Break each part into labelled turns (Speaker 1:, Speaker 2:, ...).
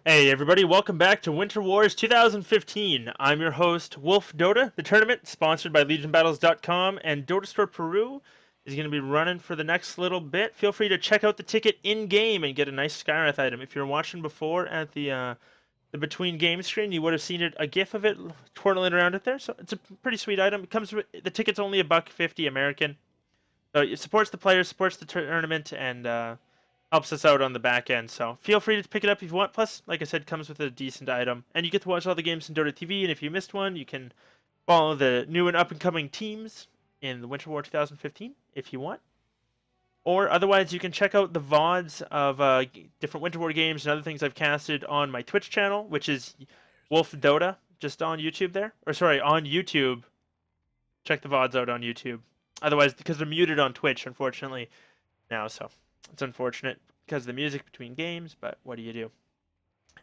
Speaker 1: Hey everybody, welcome back to Winter Wars 2015. I'm your host, Wolf Dota. The tournament, sponsored by LegionBattles.com and Dota Store Peru, is going to be running for the next little bit. Feel free to check out the ticket in-game and get a nice Skywrath item. If you're watching before at the between game screen, you would have seen a GIF of it twirling around it there. So it's a pretty sweet item. It comes with the ticket's only $1.50 American. So it supports the players, supports the tournament, and helps us out on the back end. So feel free to pick it up if you want. Plus, like I said, comes with a decent item, and you get to watch all the games in Dota TV. And if you missed one, you can follow the new and up and coming teams in the Winter War 2015 if you want. Or otherwise, you can check out the VODs of different Winter War games and other things I've casted on my Twitch channel, which is Wolf Dota, just on YouTube there. Or sorry, on YouTube. Check the VODs out on YouTube. Otherwise, because they're muted on Twitch, unfortunately, now, so it's unfortunate because of the music between games, but what do you do?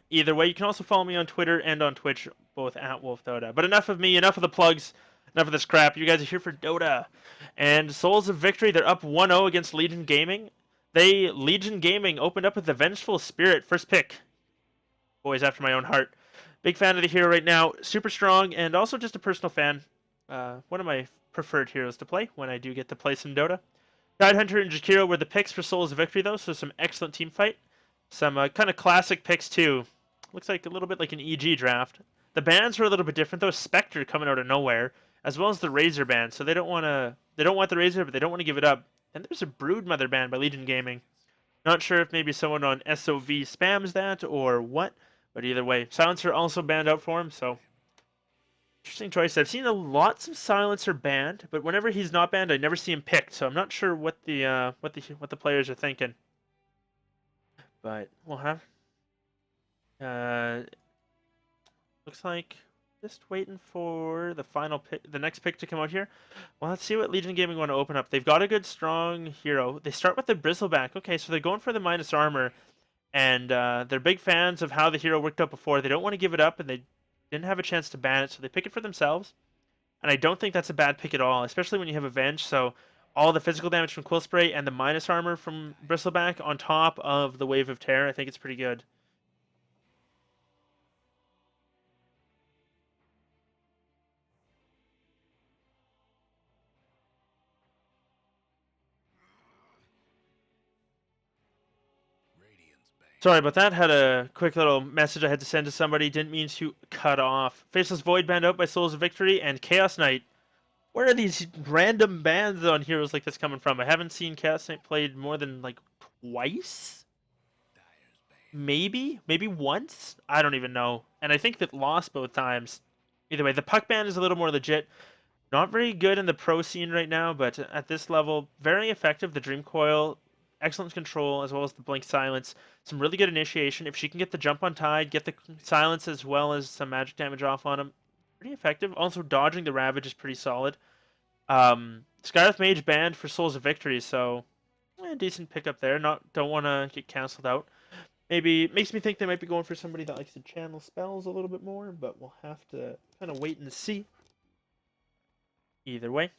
Speaker 1: Either way, you can also follow me on Twitter and on Twitch, both at Wolf Dota. But enough of me, enough of the plugs, enough of this crap. You guys are here for Dota. And Souls of Victory, they're up 1-0 against Legion Gaming. Legion Gaming opened up with the Vengeful Spirit, first pick. Boys after my own heart. Big fan of the hero right now, super strong, and also just a personal fan. One of my preferred heroes to play when I do get to play some Dota. Tidehunter and Jakiro were the picks for Souls of Victory, though, so some excellent team fight. Some kind of classic picks, too. Looks like a little bit like an EG draft. The bans were a little bit different, though. Spectre coming out of nowhere, as well as the Razor ban. So they don't want the Razor, but they don't want to give it up. And there's a Broodmother ban by Legion Gaming. Not sure if maybe someone on SOV spams that or what, but either way. Silencer also banned out for him, so interesting choice. I've seen lots of Silencer banned, but whenever he's not banned, I never see him picked. So I'm not sure what the players are thinking. But we'll have. Looks like just waiting for the final pick, the next pick to come out here. Well, let's see what Legion Gaming want to open up. They've got a good strong hero. They start with the Bristleback. Okay, so they're going for the minus armor, and they're big fans of how the hero worked out before. They don't want to give it up, and they didn't have a chance to ban it, so they pick it for themselves. And I don't think that's a bad pick at all, especially when you have Avenge. So all the physical damage from Quill Spray and the minus armor from Bristleback on top of the Wave of Terror, I think it's pretty good. Sorry about that. Had a quick little message I had to send to somebody. Didn't mean to cut off. Faceless Void banned out by Souls of Victory and Chaos Knight. Where are these random bans on heroes like this coming from? I haven't seen Chaos Knight played more than like twice. Maybe once. I don't even know. And I think that lost both times. Either way, the puck ban is a little more legit. Not very good in the pro scene right now, but at this level, very effective. The Dream Coil, excellent control, as well as the Blink Silence. Some really good initiation. If she can get the jump on Tide, get the silence as well as some magic damage off on him, pretty effective. Also, dodging the Ravage is pretty solid. Skywrath Mage banned for Souls of Victory, so decent pickup there. Don't want to get canceled out. Maybe makes me think they might be going for somebody that likes to channel spells a little bit more, but we'll have to kind of wait and see. Either way,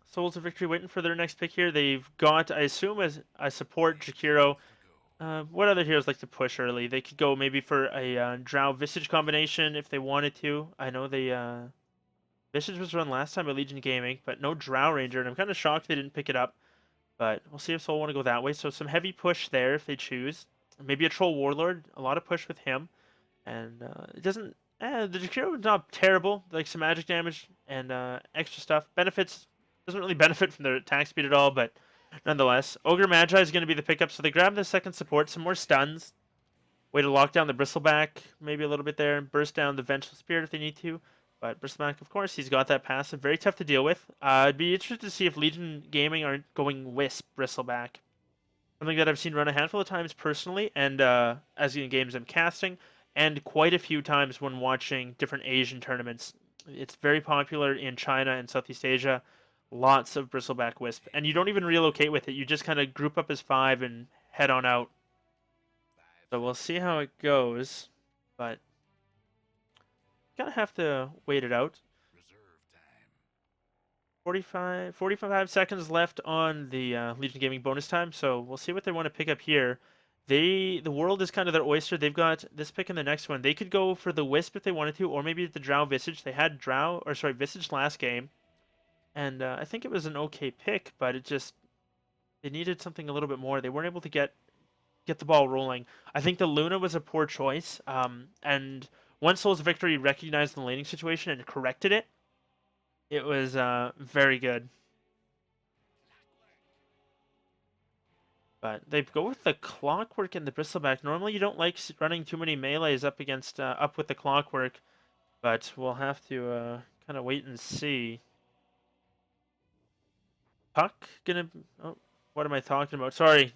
Speaker 1: Souls of Victory waiting for their next pick here. They've got, I assume, as I support Jakiro. What other heroes like to push early? They could go maybe for a Drow Visage combination if they wanted to. I know they Visage was run last time by Legion Gaming, but no Drow Ranger, and I'm kind of shocked they didn't pick it up. But we'll see if Soul want to go that way. So some heavy push there if they choose. Maybe a Troll Warlord, a lot of push with him. And it doesn't... the Jakiro is not terrible. Like some magic damage and extra stuff. Benefits... Doesn't really benefit from their attack speed at all, but nonetheless. Ogre Magi is going to be the pickup, so they grab the second support. Some more stuns. Way to lock down the Bristleback, maybe a little bit there. Burst down the Vengeful Spirit if they need to. But Bristleback, of course, he's got that passive. Very tough to deal with. I'd be interested to see if Legion Gaming aren't going Wisp Bristleback. Something that I've seen run a handful of times personally, and as in games I'm casting, and quite a few times when watching different Asian tournaments. It's very popular in China and Southeast Asia. Lots of Bristleback Wisp. And you don't even relocate with it. You just kind of group up as 5 and head on out. So we'll see how it goes. But gonna have to wait it out. 45 seconds left on the Legion Gaming bonus time, so we'll see what they want to pick up here. the world is kind of their oyster. They've got this pick in the next one. They could go for the Wisp if they wanted to, or maybe the Drow Visage. They had Visage last game, and I think it was an okay pick, but they needed something a little bit more. They weren't able to get the ball rolling. I think the Luna was a poor choice, and once Souls of Victory recognized the laning situation and corrected it, it was very good. But they go with the Clockwork and the Bristleback. Normally you don't like running too many melees up against up with the Clockwork, but we'll have to kind of wait and see. Puck gonna... Oh, what am I talking about? Sorry,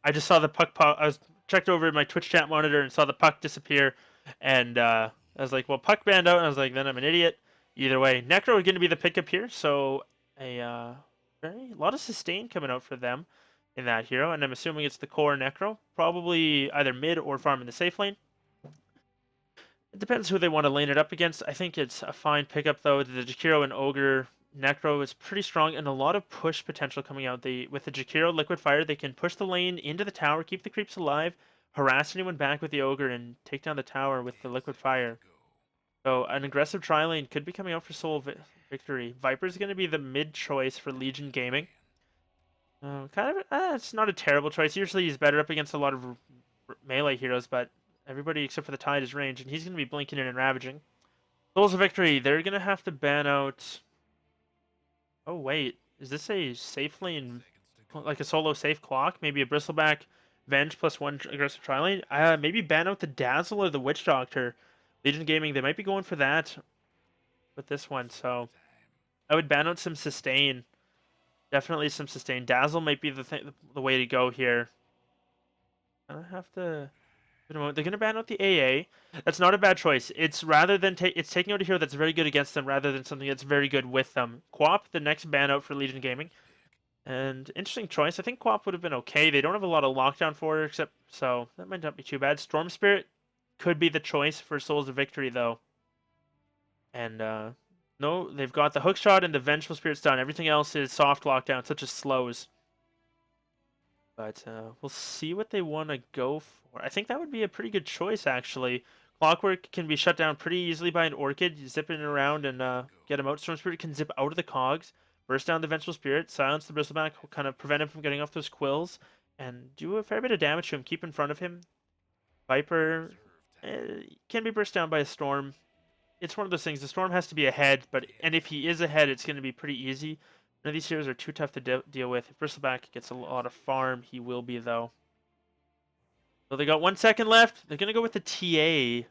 Speaker 1: I just saw the puck pop. I was checked over my Twitch chat monitor and saw the puck disappear, and I was like, well, puck banned out, and I was like, then I'm an idiot. Either way, Necro is going to be the pickup here, so a lot of sustain coming out for them in that hero, and I'm assuming it's the core Necro, probably either mid or farm in the safe lane. It depends who they want to lane it up against. I think it's a fine pickup though. The Jakiro and Ogre Necro is pretty strong and a lot of push potential coming out. With the Jakiro Liquid Fire, they can push the lane into the tower, keep the creeps alive, harass anyone back with the Ogre, and take down the tower with the Liquid Fire. So an aggressive tri-lane could be coming out for Victory. Viper's going to be the mid choice for Legion Gaming. It's not a terrible choice. Usually he's better up against a lot of melee heroes, but everybody except for the Tide is range, and he's going to be blinking in and ravaging. Souls of Victory, they're going to have to ban out... Oh, wait. Is this a safe lane, like a solo safe clock? Maybe a Bristleback Venge plus one aggressive tri-lane? Maybe ban out the Dazzle or the Witch Doctor. Legion Gaming, they might be going for that with this one, so... I would ban out some sustain. Definitely some sustain. Dazzle might be the way to go here. I have to... They're going to ban out the AA. That's not a bad choice. It's rather than it's taking out a hero that's very good against them rather than something that's very good with them. Quap, the next ban out for Legion Gaming. And interesting choice. I think Quap would have been okay. They don't have a lot of lockdown for her, except so that might not be too bad. Storm Spirit could be the choice for Souls of Victory though. And no, they've got the Hookshot and the Vengeful Spirit's done. Everything else is soft lockdown, such as slows. But we'll see what they want to go for. I think that would be a pretty good choice, actually. Clockwork can be shut down pretty easily by an Orchid. You zip it around and get him out. Storm Spirit can zip out of the cogs, burst down the Vengeful Spirit, silence the Bristleback, kind of prevent him from getting off those quills, and do a fair bit of damage to him. Keep in front of him. Viper can be burst down by a Storm. It's one of those things. The Storm has to be ahead, and if he is ahead, it's going to be pretty easy. None of these heroes are too tough to deal with. If Bristleback gets a lot of farm, he will be, though. So they got 1 second left. They're going to go with the TA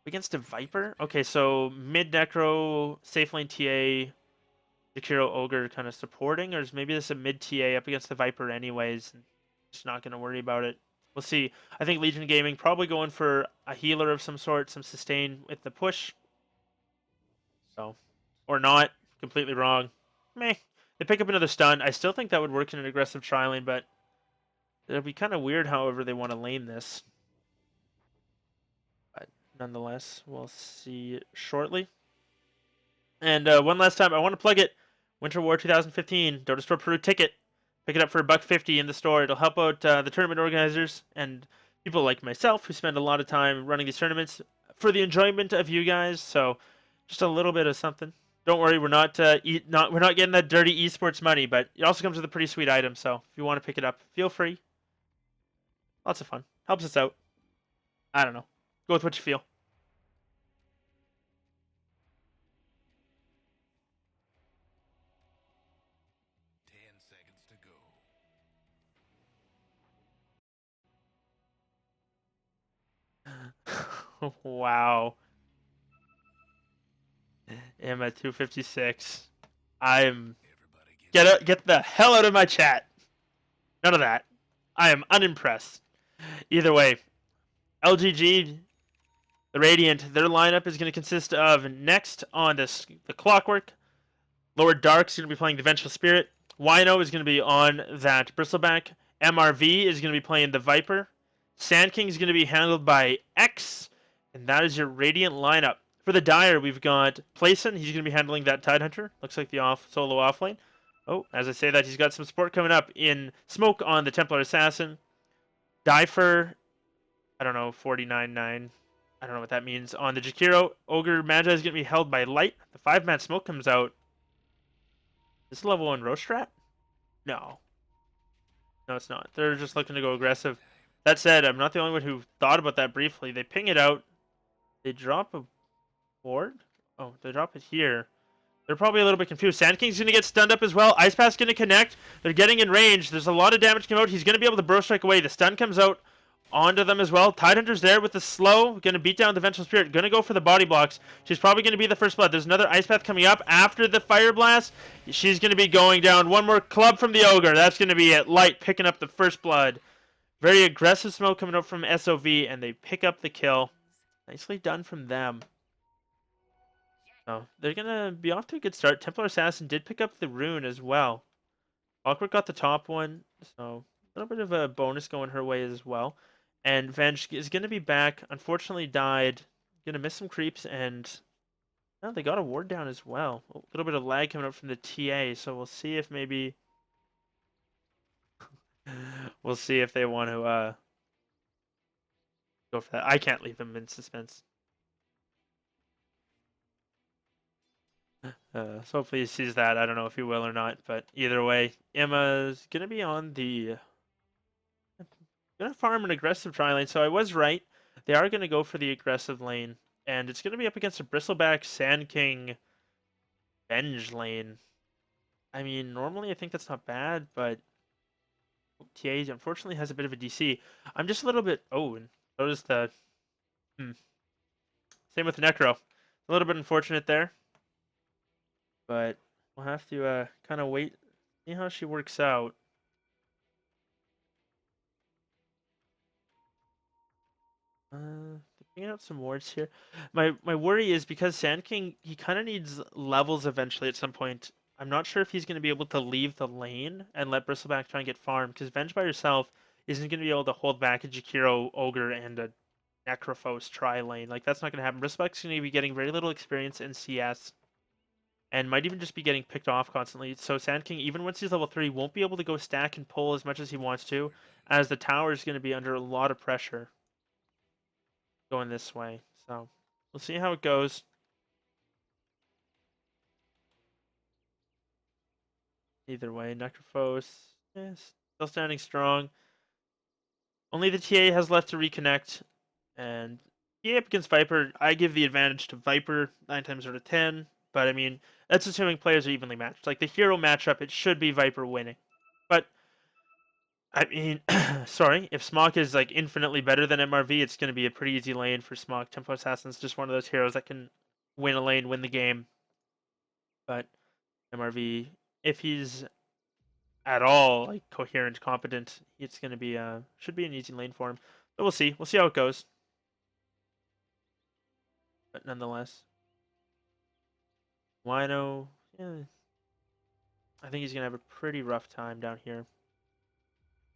Speaker 1: against a Viper. Okay, so mid-Necro, safe lane TA, Jakiro Ogre kind of supporting, or is maybe this a mid-TA up against the Viper anyways? Just not going to worry about it. We'll see. I think Legion Gaming probably going for a healer of some sort, some sustain with the push. So, or not. Completely wrong. Meh. They pick up another stun. I still think that would work in an aggressive tri-lane, but it'll be kind of weird however they want to lane this. But nonetheless, we'll see shortly. And one last time, I want to plug it. Winter War 2015, Dota Store Peru ticket. Pick it up for $1.50 in the store. It'll help out the tournament organizers and people like myself who spend a lot of time running these tournaments for the enjoyment of you guys. So just a little bit of something. Don't worry, we're not getting that dirty esports money, but it also comes with a pretty sweet item. So if you want to pick it up, feel free. Lots of fun. Helps us out. I don't know. Go with what you feel. Wow. I'm at 256. I'm get the hell out of my chat. None of that. I am unimpressed. Either way, LGG, the Radiant, their lineup is going to consist of next on the Clockwork. Lord Dark's going to be playing the Vengeful Spirit. Wino is going to be on that Bristleback. MRV is going to be playing the Viper. Sand King is going to be handled by X. And that is your Radiant lineup. For the Dire, we've got Playson. He's going to be handling that Tidehunter. Looks like the solo offlane. Oh, as I say that, he's got some support coming up in Smoke on the Templar Assassin. Die for, I don't know, 49.9. I don't know what that means. On the Jakiro, Ogre Magi is going to be held by Light. The 5-man smoke comes out. Is this level 1 roast strat? No. No, it's not. They're just looking to go aggressive. That said, I'm not the only one who thought about that briefly. They ping it out. They drop a ward? Oh, they drop it here. They're probably a little bit confused. Sand King's going to get stunned up as well. Ice Path's going to connect. They're getting in range. There's a lot of damage coming out. He's going to be able to burst strike away. The stun comes out onto them as well. Tidehunter's there with the slow. Going to beat down the Vengeful Spirit. Going to go for the body blocks. She's probably going to be the first blood. There's another Ice Path coming up after the Fire Blast. She's going to be going down. One more club from the Ogre. That's going to be it. Light picking up the first blood. Very aggressive smoke coming up from SOV, and they pick up the kill. Nicely done from them. Oh, they're gonna be off to a good start. Templar Assassin did pick up the rune as well. Awkward got the top one, so a little bit of a bonus going her way as well. And Venge is gonna be back. Unfortunately died. Gonna miss some creeps, and well, they got a ward down as well. A little bit of lag coming up from the TA, so we'll see if maybe we'll see if they want to go for that. I can't leave them in suspense. So hopefully he sees that. I don't know if he will or not, but either way, Emma's gonna be on the gonna farm an aggressive tri lane. So I was right. They are gonna go for the aggressive lane, and it's gonna be up against a Bristleback Sand King Venge lane. I mean, normally I think that's not bad, but TA unfortunately has a bit of a DC. I'm just a little bit. Oh, and notice the. Same with Necro. A little bit unfortunate there. But we'll have to kind of wait, see how she works out. Picking out some wards here. My worry is because Sand King, he kind of needs levels eventually at some point. I'm not sure if he's going to be able to leave the lane and let Bristleback try and get farmed, because Venge by herself isn't going to be able to hold back a Jakiro, Ogre, and a Necrophos tri lane. Like, that's not going to happen. Bristleback's going to be getting very little experience in CS. And might even just be getting picked off constantly. So Sand King, even once he's level 3, won't be able to go stack and pull as much as he wants to, as the tower is going to be under a lot of pressure going this way. So we'll see how it goes. Either way, Necrophos is still standing strong. Only the TA has left to reconnect. And TA up against Viper, I give the advantage to Viper 9 times out of 10. But I mean, that's assuming players are evenly matched. Like the hero matchup, it should be Viper winning. But I mean, sorry, if Smok is like infinitely better than MRV, it's going to be a pretty easy lane for Smok. Tempo Assassin's just one of those heroes that can win a lane, win the game. But MRV, if he's at all like coherent, competent, it's going to be should be an easy lane for him. But we'll see. We'll see how it goes. But nonetheless. Wino, yeah, I think he's going to have a pretty rough time down here.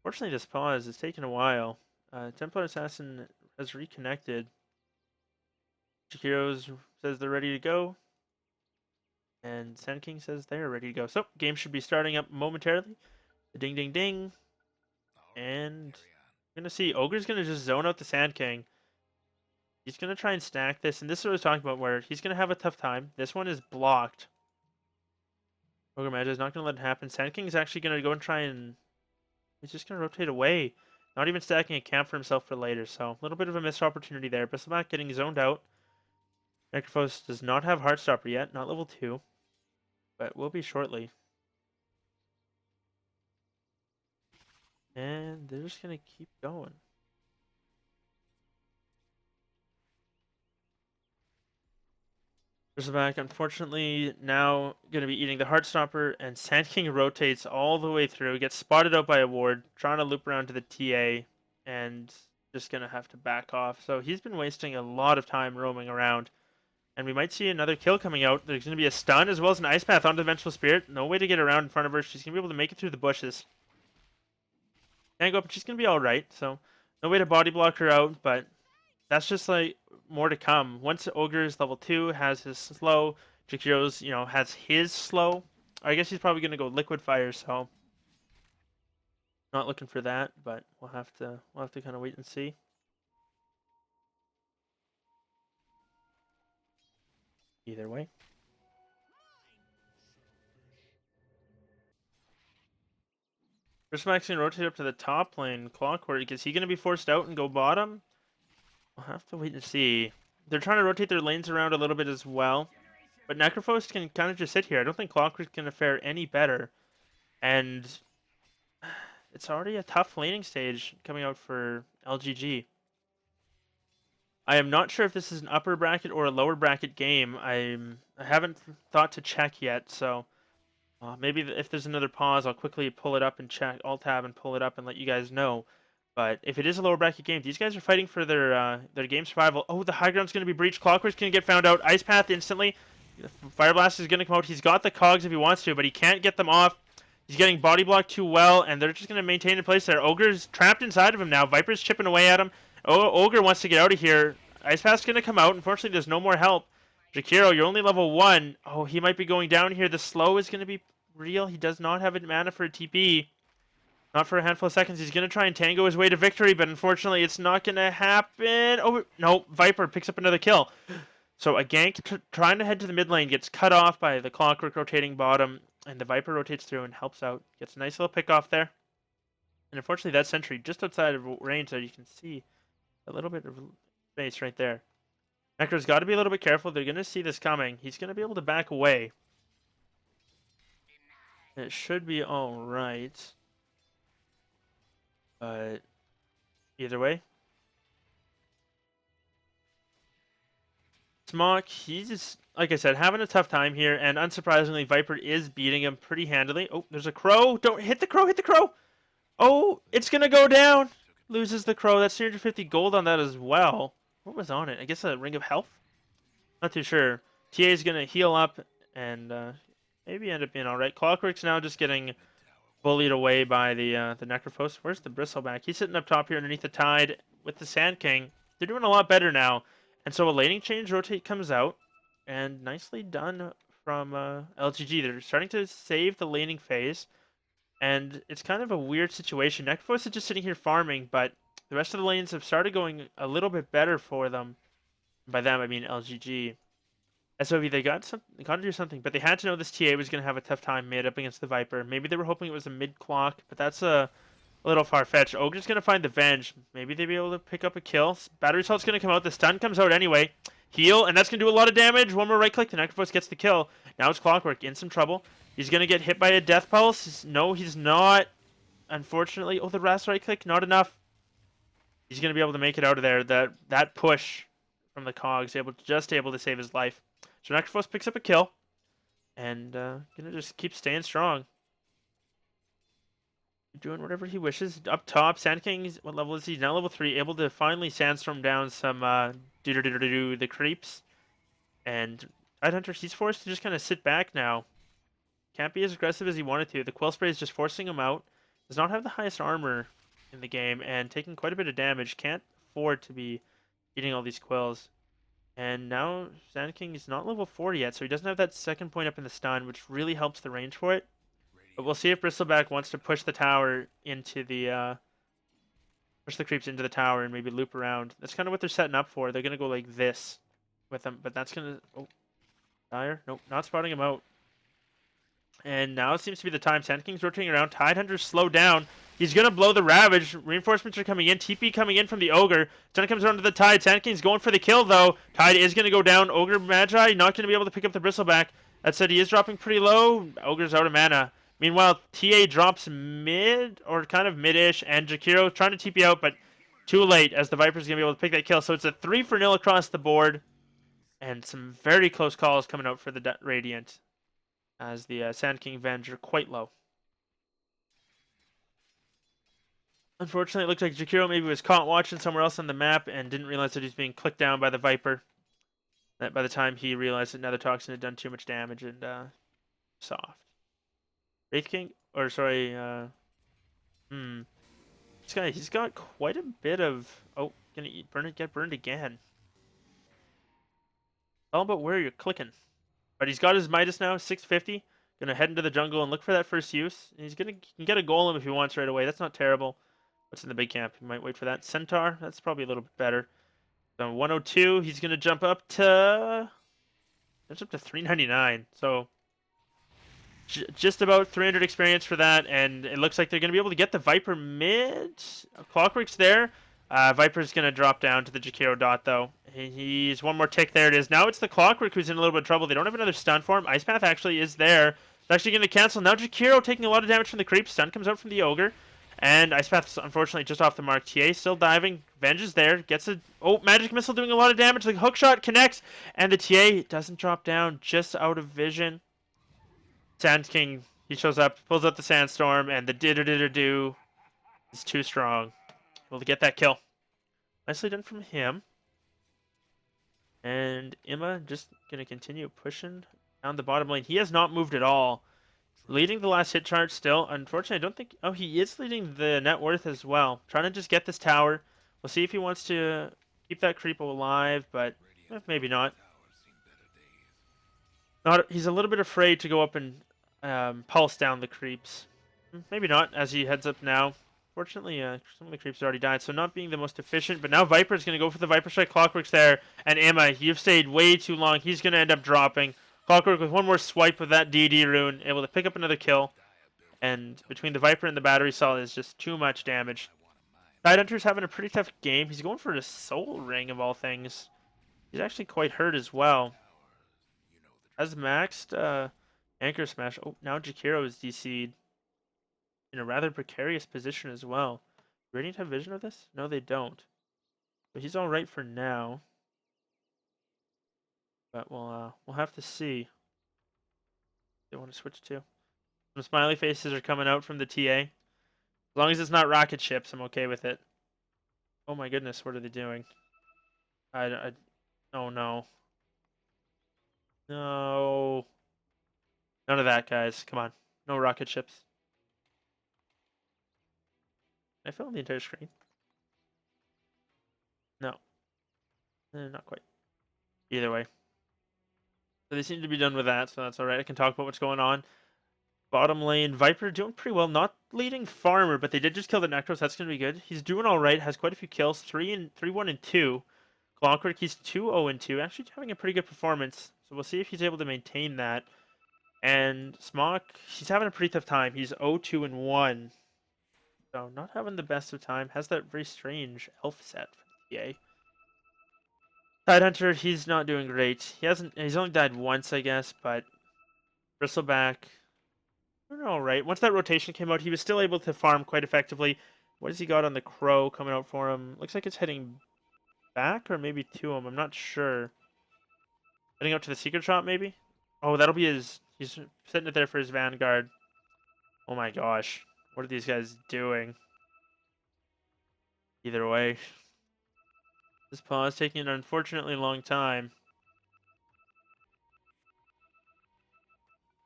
Speaker 1: Fortunately, this pause is taking a while. Templar Assassin has reconnected. Jakiro's says they're ready to go. And Sand King says they're ready to go. So, game should be starting up momentarily. Ding, ding, ding. And we're going to see Ogre's going to just zone out the Sand King. He's going to try and stack this, and this is what I was talking about, where he's going to have a tough time. This one is blocked. Ogre Magi is not going to let it happen. Sand King is actually going to go and try and... He's just going to rotate away. Not even stacking a camp for himself for later, so a little bit of a missed opportunity there. Bristleback getting zoned out. Necrophos does not have Heartstopper yet, not level 2. But will be shortly. And they're just going to keep going. Bristleback, unfortunately, now going to be eating the Heartstopper, and Sand King rotates all the way through, gets spotted out by a ward, trying to loop around to the TA, and just going to have to back off. So he's been wasting a lot of time roaming around, and we might see another kill coming out. There's going to be a stun as well as an Ice Path onto the Vengeful Spirit. No way to get around in front of her. She's going to be able to make it through the bushes. Can't go up, but she's going to be alright, so no way to body block her out, but that's just like more to come. Once Ogre's level 2 has his slow, Jakiro's, has his slow. I guess he's probably going to go Liquid Fire, so Not looking for that, but we'll have to kind of wait and see. Either way. First Max gonna rotate up to the top lane. Clockwork, is he gonna be forced out and go bottom? We'll have to wait and see. They're trying to rotate their lanes around a little bit as well. But Necrophos can kind of just sit here. I don't think Clockwork's gonna fare any better. And it's already a tough laning stage coming out for LGG. I am not sure if this is an upper bracket or a lower bracket game. I haven't thought to check yet, so maybe if there's another pause, I'll quickly pull it up and check, Alt-Tab and pull it up and let you guys know. But if it is a lower bracket game, these guys are fighting for their game survival. Oh, the high ground's going to be breached. Clockwork's going to get found out. Ice Path instantly. Fire Blast is going to come out. He's got the cogs if he wants to, but he can't get them off. He's getting body blocked too well, and they're just going to maintain in place there. Ogre's trapped inside of him now. Viper's chipping away at him. Ogre wants to get out of here. Ice Path's going to come out. Unfortunately, there's no more help. Jakiro, you're only level 1. Oh, he might be going down here. The slow is going to be real. He does not have a mana for a TP. Not for a handful of seconds. He's going to try and tango his way to victory, but unfortunately, it's not going to happen. Oh, no. Viper picks up another kill. So a gank trying to head to the mid lane gets cut off by the Clockwork rotating bottom, and the Viper rotates through and helps out. Gets a nice little pick off there. And unfortunately, that sentry just outside of range there, you can see a little bit of space right there. Necro's got to be a little bit careful. They're going to see this coming. He's going to be able to back away. It should be all right. But either way. Smock, he's just, like I said, having a tough time here. And unsurprisingly, Viper is beating him pretty handily. Oh, there's a crow. Don't hit the crow. Hit the crow. Oh, it's going to go down. Loses the crow. That's 350 gold on that as well. What was on it? I guess a ring of health? Not too sure. TA is going to heal up and maybe end up being all right. Clockwork's now just getting bullied away by the Necrophos. Where's the Bristleback? He's sitting up top here underneath the Tide with the Sand King. They're doing a lot better now. And so a laning change rotate comes out. And nicely done from LGG. They're starting to save the laning phase. And it's kind of a weird situation. Necrophos is just sitting here farming, but the rest of the lanes have started going a little bit better for them. By them, I mean LGG. SOV, they got to do something, but they had to know this TA was going to have a tough time mid up against the Viper. Maybe they were hoping it was a mid clock, but that's a little far-fetched. Ogre's going to find the Venge. Maybe they'll be able to pick up a kill. Battery Salt's going to come out. The stun comes out anyway. Heal, and that's going to do a lot of damage. One more right-click. The Necrophos gets the kill. Now it's Clockwork in some trouble. He's going to get hit by a Death Pulse. No, he's not. Unfortunately. Oh, the last right-click. Not enough. He's going to be able to make it out of there. That push from the cogs just able to save his life. So Necrophos picks up a kill. And gonna just keep staying strong. Doing whatever he wishes. Up top, Sand King, what level is he? Now level 3, able to finally sandstorm down some the creeps. And Tidehunter, he's forced to just kind of sit back now. Can't be as aggressive as he wanted to. The Quill Spray is just forcing him out. Does not have the highest armor in the game and taking quite a bit of damage. Can't afford to be eating all these quills. And now Sand King is not level 4 yet, so he doesn't have that second point up in the stun, which really helps the range for it. But we'll see if Bristleback wants to push the tower into the push the creeps into the tower and maybe loop around. That's kind of what they're setting up for. They're gonna go like this with them, but that's gonna Dire? Nope, not spotting him out. And now it seems to be the time. Sand King's rotating around. Tidehunter's slowed down. He's going to blow the Ravage. Reinforcements are coming in. TP coming in from the Ogre. Stun comes around to the Tide. Sand King's going for the kill, though. Tide is going to go down. Ogre Magi not going to be able to pick up the Bristleback. That said, he is dropping pretty low. Ogre's out of mana. Meanwhile, TA drops mid, or kind of mid-ish, and Jakiro trying to TP out, but too late, as the Viper's going to be able to pick that kill. So it's a 3-0 across the board. And some very close calls coming out for the Radiant, as the Sand King Venge are quite low. Unfortunately, it looks like Jakiro maybe was caught watching somewhere else on the map and didn't realize that he's being clicked down by the Viper. That by the time he realized that Nether Toxin had done too much damage and soft. Wraith King, or sorry, this guy, he's got quite a bit of, gonna get burned again. All about where you're clicking. But he's got his Midas now, 650. Gonna head into the jungle and look for that first use. He's gonna can get a golem if he wants right away. That's not terrible. What's in the big camp? He might wait for that. Centaur, that's probably a little bit better. So 102, he's gonna jump up to 399. So just about 300 experience for that, and it looks like they're gonna be able to get the Viper mid. Clockwork's there. Viper's gonna drop down to the Jakiro dot though. He's one more tick. There it is. Now it's the Clockwork who's in a little bit of trouble. They don't have another stun for him. Ice Path actually is there. It's actually gonna cancel. Now Jakiro taking a lot of damage from the creep. Stun comes out from the Ogre. And Ice Path's unfortunately just off the mark. TA still diving. Venge is there. Gets a Magic Missile doing a lot of damage. The hook shot connects. And the TA doesn't drop down. Just out of vision. Sand King, he shows up, pulls out the Sandstorm, and the do is too strong. Able to get that kill. Nicely done from him. And Emma just going to continue pushing down the bottom lane. He has not moved at all. Leading the last hit chart still. Unfortunately, I don't think... Oh, he is leading the net worth as well. Trying to just get this tower. We'll see if he wants to keep that creep alive, but maybe not. He's a little bit afraid to go up and pulse down the creeps. Maybe not, as he heads up now. Fortunately, some of the creeps already died, so not being the most efficient. But now Viper's going to go for the Viper Strike. Clockwork's there. And Emma, you've stayed way too long. He's going to end up dropping. Clockwork with one more swipe of that DD rune, able to pick up another kill. And between the Viper and the Battery Saw, is just too much damage. Tidehunter's having a pretty tough game. He's going for a Soul Ring, of all things. He's actually quite hurt as well. Has maxed Anchor Smash. Oh, now Jakiro is DC'd. In a rather precarious position as well. Radiant have vision of this? No, they don't. But he's all right for now. But we'll have to see. They want to switch to. Some smiley faces are coming out from the TA. As long as it's not rocket ships, I'm okay with it. Oh my goodness, what are they doing? Oh no. No. None of that, guys. Come on. No rocket ships. Can I fill in the entire screen? No. Not quite. Either way. So they seem to be done with that, so that's alright. I can talk about what's going on. Bottom lane, Viper doing pretty well. Not leading Farmer, but they did just kill the Necros. That's going to be good. He's doing alright. Has quite a few kills. 3-1 and 2. Clockwork, he's 2-0 and 2. Actually having a pretty good performance. So we'll see if he's able to maintain that. And Smock, he's having a pretty tough time. He's 0-2 and 1. So not having the best of time. Has that very strange elf set for the TA. Tidehunter, he's not doing great. He's only died once, I guess, but Bristleback, they're alright. Once that rotation came out, he was still able to farm quite effectively. What has he got on the Crow coming out for him? Looks like it's heading back or maybe to him. I'm not sure. Heading out to the secret shop, maybe? Oh, that'll be his... He's setting it there for his Vanguard. Oh my gosh. What are these guys doing? Either way. This pause taking an unfortunately long time.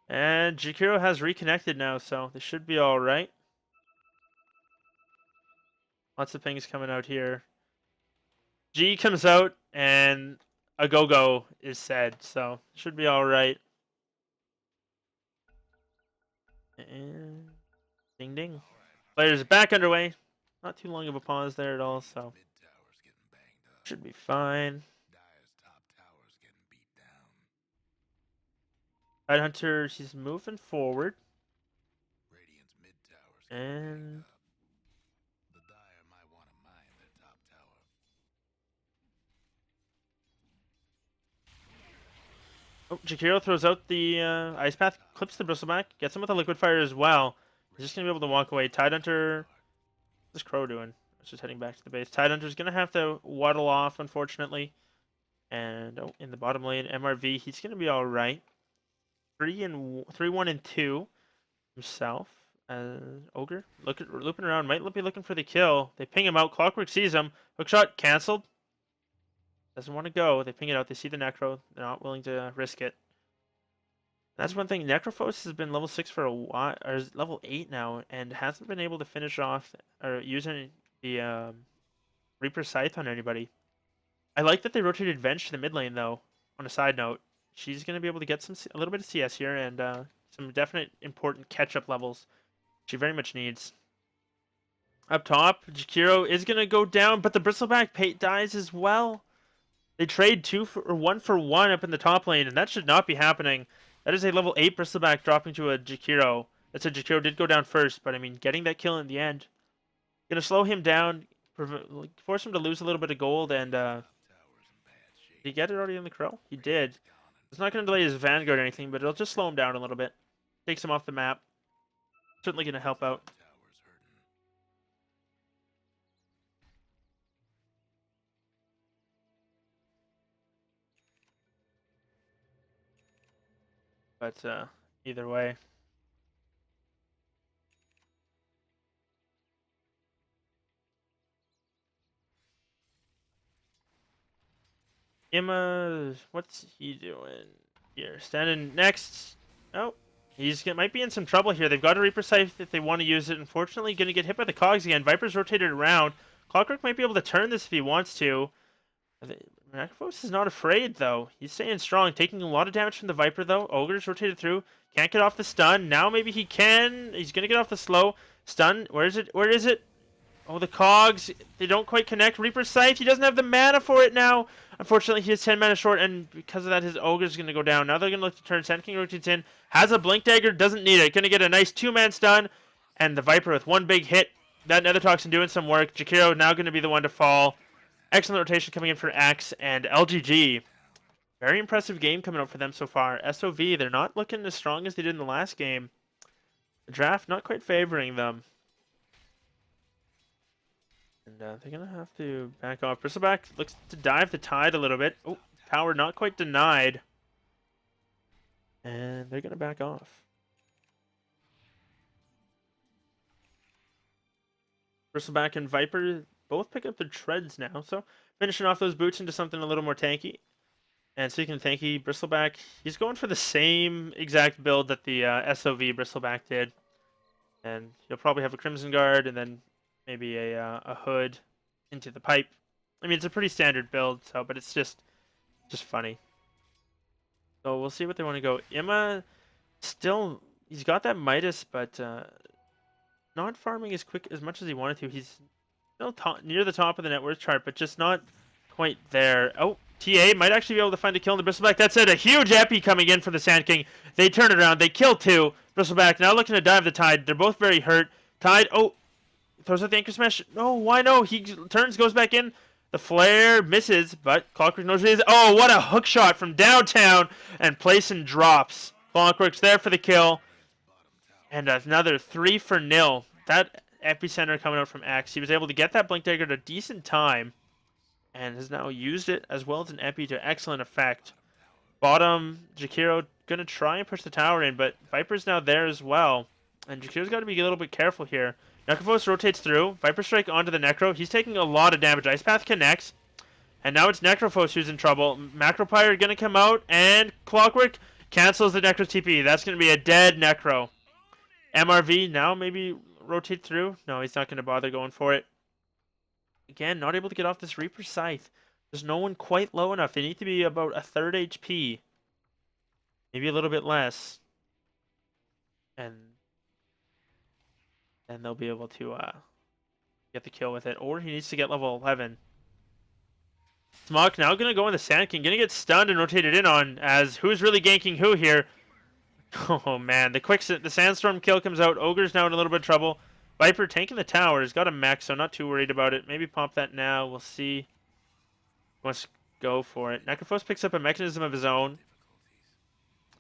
Speaker 1: And Jakiro has reconnected now, so they should be alright. Lots of pings coming out here. G comes out, and a go-go is said, so should be alright. And ding ding. Players back underway. Not too long of a pause there at all, so should be fine. Tidehunter, he's moving forward. And oh, Jakiro throws out the Ice Path, clips the Bristleback, gets him with a Liquid Fire as well. He's just going to be able to walk away. Tidehunter, what's Crow doing? It's just heading back to the base. Tidehunter's going to have to waddle off, unfortunately. And oh, in the bottom lane, MRV, he's going to be alright. 3-1 and 2 himself. Ogre, looping around, might be looking for the kill. They ping him out. Clockwork sees him. Hookshot canceled. Doesn't want to go. They ping it out. They see the Necro. They're not willing to risk it. That's one thing. Necrophos has been level 6 for a while, or is level 8 now, and hasn't been able to finish off or using the Reaper Scythe on anybody. I like that they rotated Venge to the mid lane, though. On a side note, she's going to be able to get a little bit of CS here and some definite important catch-up levels she very much needs. Up top, Jakiro is going to go down, but the Bristleback dies as well. They trade 1 for 1 up in the top lane, and that should not be happening. That is a level 8 Bristleback dropping to a Jakiro. That said, Jakiro did go down first, but I mean, getting that kill in the end. Gonna slow him down, force him to lose a little bit of gold, and did he get it already in the Crow? He did. It's not gonna delay his Vanguard or anything, but it'll just slow him down a little bit. Takes him off the map. Certainly gonna help out. But either way. Emma, what's he doing here? Standing next. Oh, might be in some trouble here. They've got a Reaper Scythe if they want to use it. Unfortunately, going to get hit by the cogs again. Viper's rotated around. Clockwork might be able to turn this if he wants to. Macrophos is not afraid, though. He's staying strong, taking a lot of damage from the Viper, though. Ogre's rotated through. Can't get off the stun. Now maybe he can. He's going to get off the slow. Stun. Where is it? Where is it? Oh, the cogs. They don't quite connect. Reaper Scythe. He doesn't have the mana for it now. Unfortunately, he is 10 mana short, and because of that, his Ogre's going to go down. Now they're going to look to turn. Sand King rotates in. Has a Blink Dagger. Doesn't need it. Going to get a nice 2-man stun. And the Viper with one big hit. That Nether Toxin doing some work. Jakiro now going to be the one to fall. Excellent rotation coming in for Axe and LGG. Very impressive game coming up for them so far. SOV, they're not looking as strong as they did in the last game. The draft not quite favoring them. And they're going to have to back off. Bristleback looks to dive the Tide a little bit. Oh, power not quite denied. And they're going to back off. Bristleback and Viper both pick up their treads now, so finishing off those boots into something a little more tanky. And speaking of tanky, Bristleback, he's going for the same exact build that the SOV Bristleback did. And he'll probably have a Crimson Guard and then maybe a hood into the pipe. I mean, it's a pretty standard build, so but it's just funny. So we'll see what they want to go. Emma, still, he's got that Midas, but not farming as much as he wanted to. He's still near the top of the net worth chart, but just not quite there. Oh, TA might actually be able to find a kill in the Bristleback. That's it. A huge epi coming in for the Sand King. They turn it around. They kill 2. Bristleback now looking to dive the Tide. They're both very hurt. Tide, oh, throws out the Anchor Smash. No, why no? He turns, goes back in. The flare misses, but Clockwork knows what it is. Oh, what a hook shot from downtown. And Playson drops. Clockwork's there for the kill. And another 3-0. That epicenter coming out from Axe. He was able to get that Blink Dagger at a decent time. And has now used it as well as an epi to excellent effect. Bottom, Jakiro going to try and push the tower in, but Viper's now there as well. And Jakiro's got to be a little bit careful here. Necrophos rotates through. Viper Strike onto the Necro. He's taking a lot of damage. Ice Path connects. And now it's Necrophos who's in trouble. Macropyre going to come out, and Clockwork cancels the Necro TP. That's going to be a dead Necro. MRV now maybe rotate through. No, he's not going to bother going for it. Again, not able to get off this Reaper Scythe. There's no one quite low enough. They need to be about a 3rd HP. Maybe a little bit less. And then they'll be able to get the kill with it. Or he needs to get level 11. Smok now going to go in the Sand King. Going to get stunned and rotated in on as who's really ganking who here. Oh man, the Sandstorm kill comes out. Ogre's now in a little bit of trouble. Viper tanking the tower. He's got a mech, so not too worried about it. Maybe pop that now. We'll see. Let's go for it. Necrophos picks up a mechanism of his own.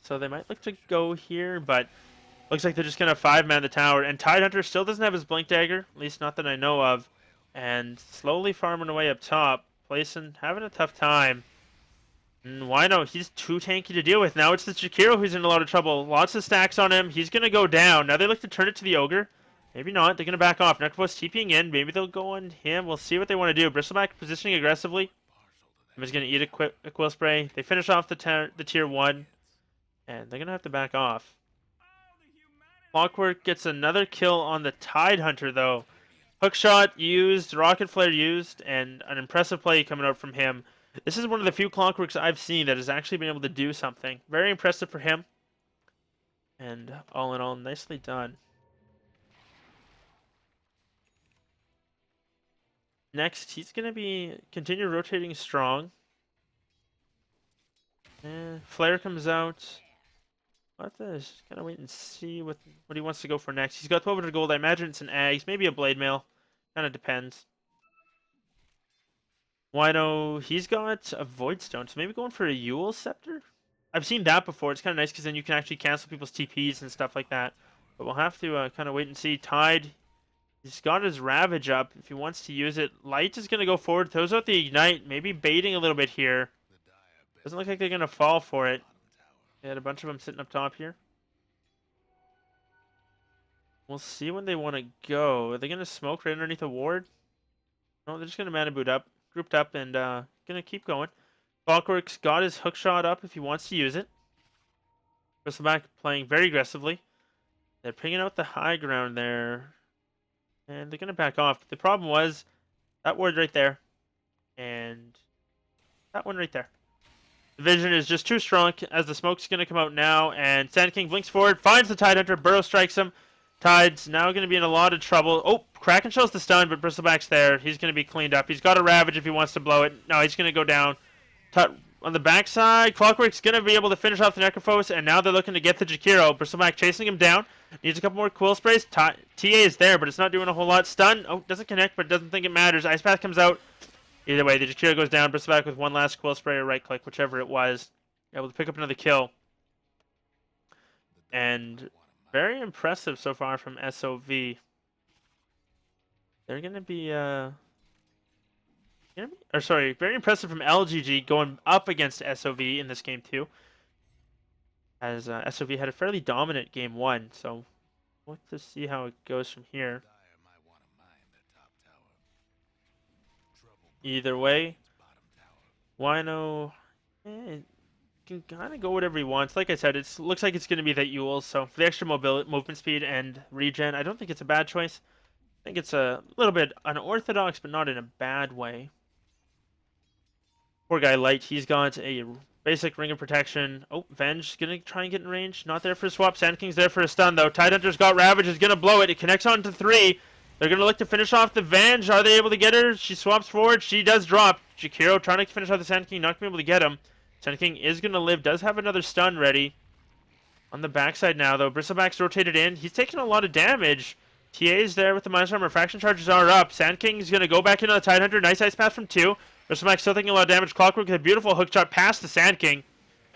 Speaker 1: So they might look to go here, but looks like they're just going to 5-man the tower. And Tidehunter still doesn't have his Blink Dagger, at least not that I know of. And slowly farming away up top. Playson having a tough time. And why no? He's too tanky to deal with. Now it's the Jakiro who's in a lot of trouble. Lots of stacks on him. He's going to go down. Now they look to turn it to the Ogre. Maybe not. They're going to back off. Necrophos TPing in. Maybe they'll go on him. We'll see what they want to do. Bristleback positioning aggressively. He's going to eat a Quill Spray. They finish off the tier 1. And they're going to have to back off. Clockwork gets another kill on the Tidehunter, though. Hookshot used, Rocket Flare used, and an impressive play coming out from him. This is one of the few Clockworks I've seen that has actually been able to do something. Very impressive for him. And all in all, nicely done. Next, he's going to be continue rotating strong. And Flare comes out. What this? Kind of wait and see what he wants to go for next. He's got 1,200 gold. I imagine it's an Ags, maybe a Blade Mail. Kind of depends. Wino, he's got a Void Stone, so maybe going for a Yule Scepter? I've seen that before. It's kind of nice because then you can actually cancel people's TPs and stuff like that. But we'll have to kind of wait and see. Tide, he's got his Ravage up if he wants to use it. Light is going to go forward, throws out the Ignite, maybe baiting a little bit here. Doesn't look like they're going to fall for it. They had a bunch of them sitting up top here. We'll see when they want to go. Are they going to smoke right underneath a ward? No, they're just going to mana boot up. Grouped up and gonna keep going. Clockwork's got his hook shot up if he wants to use it. Bristleback playing very aggressively. They're picking out the high ground there. And they're gonna back off. But the problem was that ward right there. And that one right there. The vision is just too strong as the smoke's gonna come out now. And Sand King blinks forward, finds the Tidehunter, Burrow strikes him. Tide's now going to be in a lot of trouble. Oh, Kraken shows the stun, but Bristleback's there. He's going to be cleaned up. He's got a Ravage if he wants to blow it. No, he's going to go down. On the backside, Clockwork's going to be able to finish off the Necrophos, and now they're looking to get the Jakiro. Bristleback chasing him down. Needs a couple more Quill Sprays. TA is there, but it's not doing a whole lot. Stun. Oh, doesn't connect, but doesn't think it matters. Ice Path comes out. Either way, the Jakiro goes down. Bristleback with one last Quill Spray or right click, whichever it was. Able to pick up another kill. And very impressive so far from SOV. They're going to be, very impressive from LGG going up against SOV in this game too. As SOV had a fairly dominant game 1, so we'll have to see how it goes from here. Either way, Wino, can kind of go whatever he wants. Like I said, it looks like it's going to be that Yule, so for the extra movement speed and regen, I don't think it's a bad choice. I think it's a little bit unorthodox, but not in a bad way. Poor guy Light, he's got a basic Ring of Protection. Oh, Venge going to try and get in range. Not there for a swap. Sand King's there for a stun, though. Tidehunter's got Ravage, is going to blow it. It connects on to 3. They're going to look to finish off the Venge. Are they able to get her? She swaps forward. She does drop. Jakiro trying to finish off the Sand King, not going to be able to get him. Sand King is going to live, does have another stun ready. On the backside now, though. Bristleback's rotated in. He's taking a lot of damage. TA is there with the minus armor. Fraction charges are up. Sand King's going to go back into the Tidehunter. Nice Ice Path from 2. Bristleback still taking a lot of damage. Clockwork with a beautiful hook shot past the Sand King.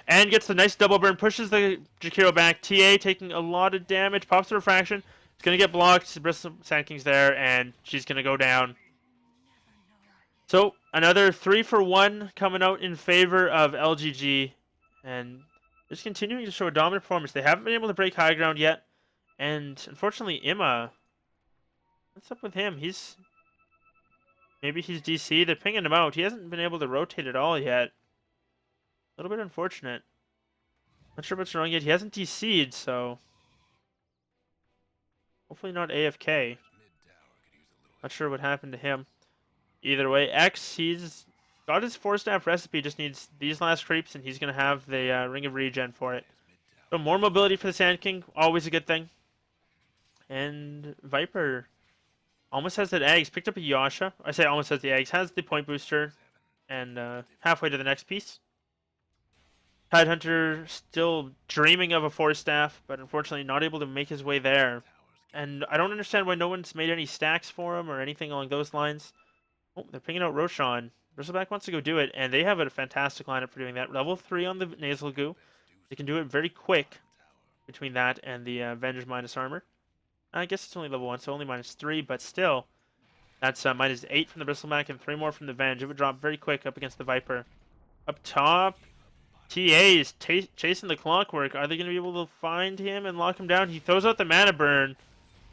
Speaker 1: And gets the nice double burn. Pushes the Jakiro back. TA taking a lot of damage. Pops the Refraction. It's going to get blocked. Sand King's there. And she's going to go down. So, another 3-for-1 coming out in favor of LGG. And just continuing to show a dominant performance. They haven't been able to break high ground yet. And unfortunately, Imma, what's up with him? Maybe he's DC. They're pinging him out. He hasn't been able to rotate at all yet. A little bit unfortunate. Not sure what's wrong yet. He hasn't DC'd, so hopefully not AFK. Not sure what happened to him. Either way, X, he's got his 4-staff recipe, just needs these last creeps, and he's going to have the Ring of Regen for it. So more mobility for the Sand King, always a good thing. And Viper almost has that eggs, picked up a Yasha. I say almost has the eggs, has the point booster, and halfway to the next piece. Tidehunter still dreaming of a 4-staff, but unfortunately not able to make his way there. And I don't understand why no one's made any stacks for him or anything along those lines. Oh, they're picking out Roshan. Bristleback wants to go do it, and they have a fantastic lineup for doing that. Level 3 on the Nasal Goo. They can do it very quick between that and the Avengers minus armor. I guess it's only level 1, so only -3, but still. That's -8 from the Bristleback and 3 more from the Venge. It would drop very quick up against the Viper. Up top, TA is chasing the Clockwork. Are they going to be able to find him and lock him down? He throws out the Mana Burn.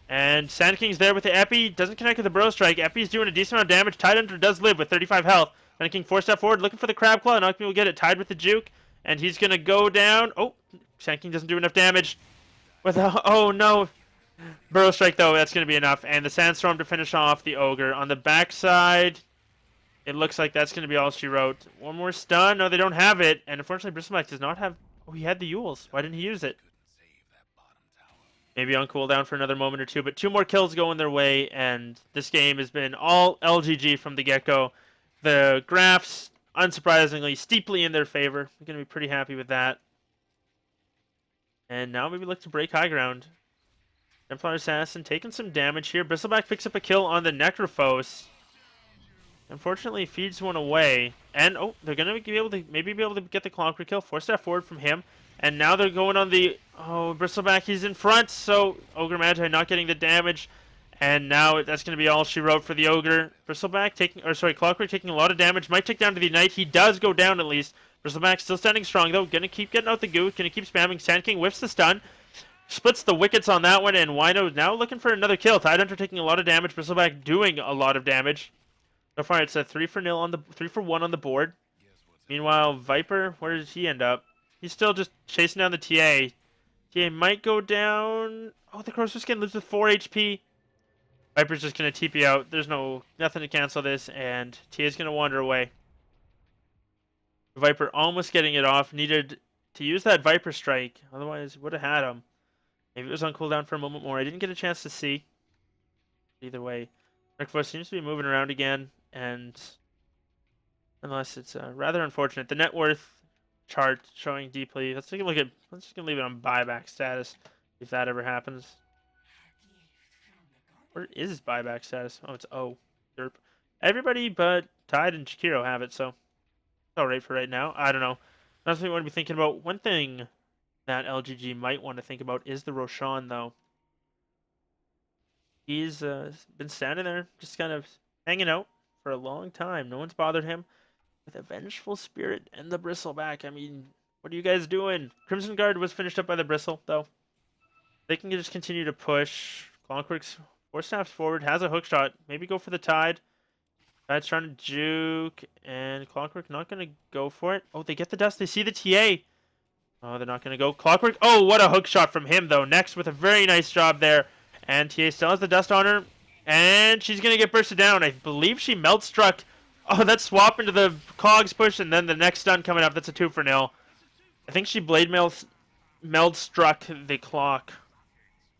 Speaker 1: And Sand King's there with the Epi. Doesn't connect with the Burrow Strike. Epi's doing a decent amount of damage. Tidehunter does live with 35 health. Sand King 4-step forward, looking for the Crab Claw. Not going to be able to get it. Tied with the Juke. And he's going to go down. Oh, Sand King doesn't do enough damage. Oh, no. Burrow Strike, though, that's going to be enough. And the Sandstorm to finish off the Ogre. On the backside, it looks like that's going to be all she wrote. One more stun. No, they don't have it. And unfortunately, Bristleback does not have... Oh, he had the Yules. Why didn't he use it? Maybe on cooldown for another moment or two, but 2 more kills going their way, and this game has been all LGG from the get-go. The graphs, unsurprisingly, steeply in their favor. We're going to be pretty happy with that. And now maybe look to break high ground. Templar Assassin taking some damage here. Bristleback picks up a kill on the Necrophos. Unfortunately, feeds one away. And, oh, they're going to be able to get the Clockwork kill. 4-step forward from him. And now they're going on the... Oh, Bristleback, he's in front. So, Ogre Magi not getting the damage. And now that's going to be all she wrote for the Ogre. Bristleback taking... Or, sorry, Clockwork taking a lot of damage. Might take down to the Knight. He does go down, at least. Bristleback still standing strong, though. Going to keep getting out the goo. Going to keep spamming. Sand King whiffs the stun. Splits the wickets on that one. And Wino now looking for another kill. Tidehunter taking a lot of damage. Bristleback doing a lot of damage. So far, it's a 3-for-0 on the 3-for-1 on the board. Meanwhile, Viper, where does he end up? He's still just chasing down the TA. TA might go down. Oh, the Crow's Skin loses 4 HP. Viper's just gonna TP out. There's nothing to cancel this, and TA's gonna wander away. Viper almost getting it off. Needed to use that Viper strike, otherwise would have had him. Maybe it was on cooldown for a moment more. I didn't get a chance to see. Either way, Necrophos seems to be moving around again. And unless it's rather unfortunate, the net worth chart showing deeply. Let's take a look at. Let's just gonna leave it on buyback status if that ever happens. Where is his buyback status? Oh, it's O. Derp. Everybody but Tide and Shakiro have it, so it's all right for right now. I don't know. Another thing we want to be thinking about. One thing that LGG might want to think about is the Roshan, though. He's been standing there, just kind of hanging out for a long time. No one's bothered him with a Vengeful Spirit and the Bristleback. I mean, what are you guys doing? Crimson Guard was finished up by the Bristle, though. They can just continue to push. Clockwork's 4 steps forward, has a hook shot. Maybe go for the Tide. Tide's trying to juke, and Clockwork not going to go for it. Oh, they get the dust. They see the TA. Oh, they're not going to go. Clockwork. Oh, what a hook shot from him, though. Next with a very nice job there. And TA still has the dust on her. And she's going to get bursted down. I believe she melt struck. Oh, that swap into the cogs push, and then the next stun coming up. That's a 2-for-0. I think she blade meld struck the clock.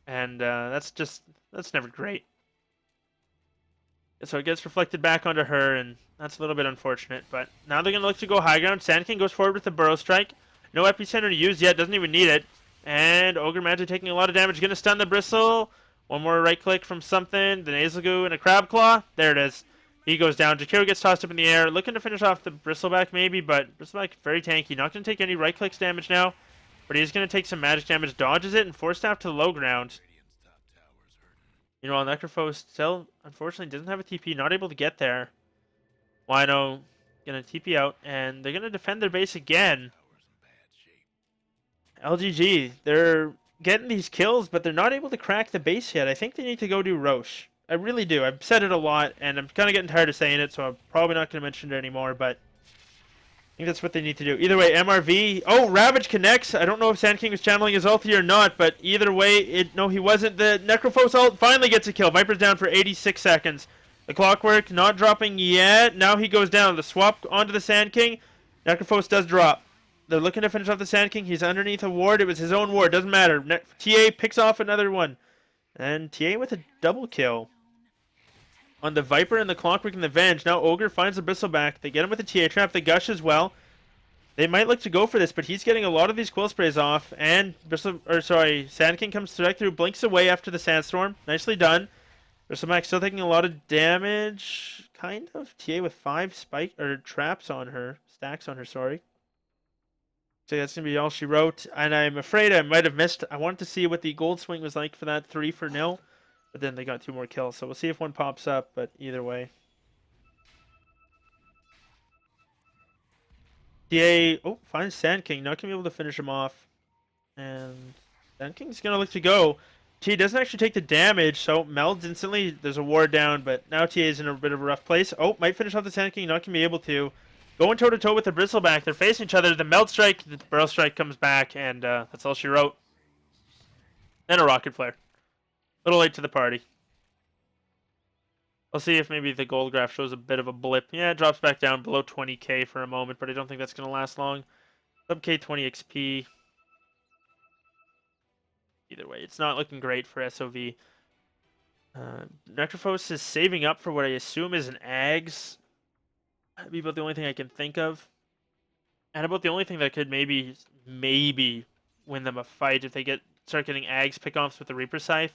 Speaker 1: And that's never great. So it gets reflected back onto her, and that's a little bit unfortunate. But now they're going to look to go high ground. Sand King goes forward with the Burrow Strike. No Epicenter to use yet. Doesn't even need it. And Ogre Magi taking a lot of damage. Going to stun the Bristle. One more right click from something. The Nasal Goo and a Crab Claw. There it is. He goes down. Jakiro gets tossed up in the air. Looking to finish off the Bristleback maybe, but Bristleback very tanky. Not going to take any right clicks damage now. But he's going to take some magic damage. Dodges it and 4-staff to the low ground. Meanwhile, Necrophos still, unfortunately, doesn't have a TP. Not able to get there. Wino going to TP out. And they're going to defend their base again. LGG, they're getting these kills, but they're not able to crack the base yet. I think they need to go do Roche. I really do. I've said it a lot, and I'm kind of getting tired of saying it, so I'm probably not going to mention it anymore, but I think that's what they need to do. Either way, MRV. Oh, Ravage connects. I don't know if Sand King was channeling his ulti or not, but either way, no, he wasn't. The Necrophos ult finally gets a kill. Viper's down for 86 seconds. The Clockwork not dropping yet. Now he goes down. The swap onto the Sand King. Necrophos does drop. They're looking to finish off the Sand King. He's underneath a ward. It was his own ward. Doesn't matter. TA picks off another one. And TA with a double kill on the Viper and the Clockwork and the Venge. Now Ogre finds the Bristleback. They get him with the TA trap. The Gush as well. They might look to go for this, but he's getting a lot of these Quill Sprays off. And Sand King comes direct through, blinks away after the Sandstorm. Nicely done. Bristleback still taking a lot of damage. Kind of. TA with 5 traps on her. Stacks on her, sorry. So that's going to be all she wrote. And I'm afraid I might have missed. I wanted to see what the gold swing was like for that 3-for-0. But then they got 2 more kills. So we'll see if one pops up. But either way. TA. Oh, finds Sand King. Not going to be able to finish him off. And Sand King's going to look to go. T doesn't actually take the damage. So melds instantly. There's a ward down. But now TA is in a bit of a rough place. Oh, might finish off the Sand King. Not going to be able to. Going toe-to-toe with the Bristleback. They're facing each other. The Melt Strike, the Burrow Strike comes back, and that's all she wrote. Then a Rocket Flare. A little late to the party. I'll see if maybe the gold graph shows a bit of a blip. Yeah, it drops back down below 20k for a moment, but I don't think that's going to last long. Sub K 20 XP. either way, it's not looking great for SOV. Necrophos is saving up for what I assume is an Ags. That'd be about the only thing I can think of. And about the only thing that could maybe win them a fight if they start getting Ags pick-offs with the Reaper Scythe.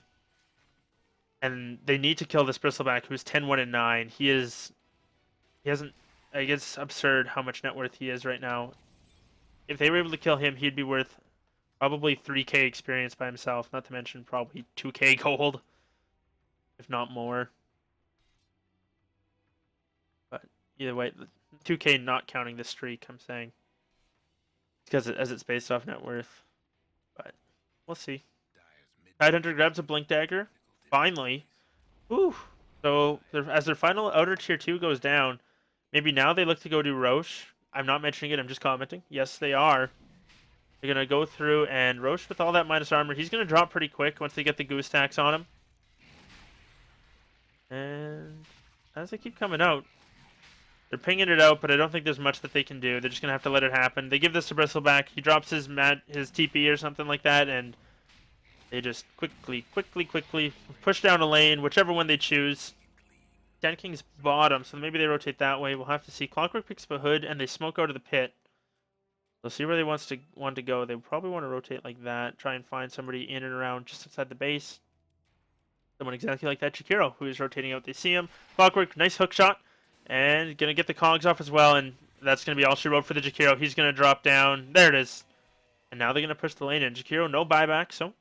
Speaker 1: And they need to kill this Bristleback, who's 10-1-9. He hasn't. I guess it's absurd how much net worth he is right now. If they were able to kill him, he'd be worth probably 3k experience by himself. Not to mention probably 2k gold, if not more. But either way, 2k not counting the streak. I'm saying because as it's based off net worth. But we'll see. Tidehunter grabs a Blink Dagger. Finally. Whew. So as their final outer tier 2 goes down, maybe now they look to go to Roche. I'm not mentioning it, I'm just commenting. Yes, they are. They're going to go through, and Roche with all that minus armor, he's going to drop pretty quick once they get the goose tax on him. And as they keep coming out, they're pinging it out, but I don't think there's much that they can do. They're just going to have to let it happen. They give this to Bristleback. He drops his TP or something like that, and they just quickly push down a lane, whichever one they choose. Sand King's bottom, so maybe they rotate that way. We'll have to see. Clockwork picks up a hood, and they smoke out of the pit. They'll see where they want to go. They probably want to rotate like that. Try and find somebody in and around just outside the base. Someone exactly like that. Chikiro, who is rotating out. They see him. Clockwork, nice hook shot. And going to get the cogs off as well, and that's going to be all she wrote for the Chikiro. He's going to drop down. There it is. And now they're going to push the lane in. Chikiro, no buyback, so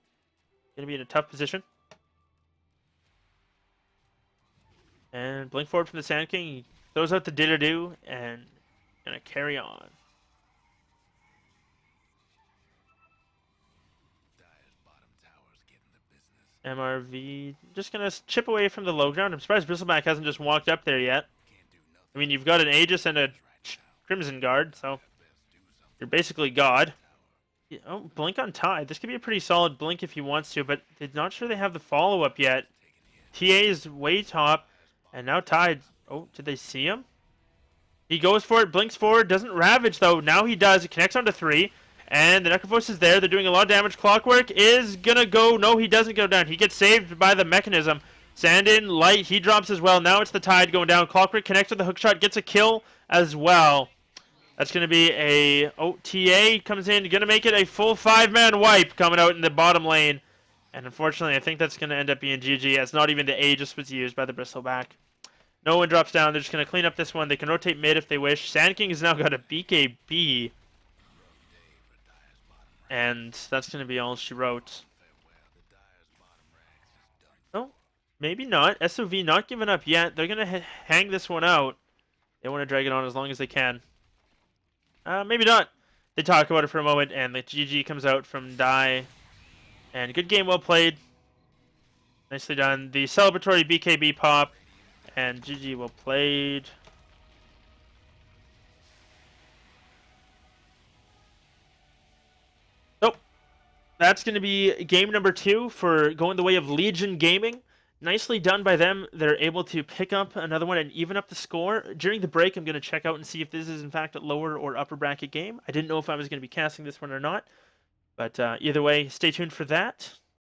Speaker 1: going to be in a tough position. And blink forward from the Sand King. He throws out the Didadoo and gonna carry on. MRV just gonna chip away from the low ground. I'm surprised Bristleback hasn't just walked up there yet. I mean, you've got an Aegis and a Crimson Guard, so you're basically God. Oh, blink on Tide. This could be a pretty solid blink if he wants to, but they're not sure they have the follow-up yet. TA is way top, and now Tide. Oh, did they see him? He goes for it, blinks forward, doesn't Ravage though. Now he does. It connects onto 3, and the Necrophos is there. They're doing a lot of damage. Clockwork is gonna go. No, he doesn't go down. He gets saved by the mechanism. Sandin, Light, he drops as well. Now it's the Tide going down. Clockwork connects with the hookshot, gets a kill as well. That's going to be a... Oh, TA comes in. Going to make it a full 5-man wipe coming out in the bottom lane. And unfortunately, I think that's going to end up being GG, as not even the Aegis was used by the Bristleback. No one drops down. They're just going to clean up this one. They can rotate mid if they wish. Sand King has now got a BKB. And that's going to be all she wrote. Oh, maybe not. SOV not giving up yet. They're going to hang this one out. They want to drag it on as long as they can. Maybe not. They talk about it for a moment, and the GG comes out from Die. And good game, well played. Nicely done. The celebratory BKB pop, and GG, well played. So, that's going to be game number 2 for going the way of Legion Gaming. Nicely done by them. They're able to pick up another one and even up the score. During the break, I'm going to check out and see if this is in fact a lower or upper bracket game. I didn't know if I was going to be casting this one or not. But either way, stay tuned for that.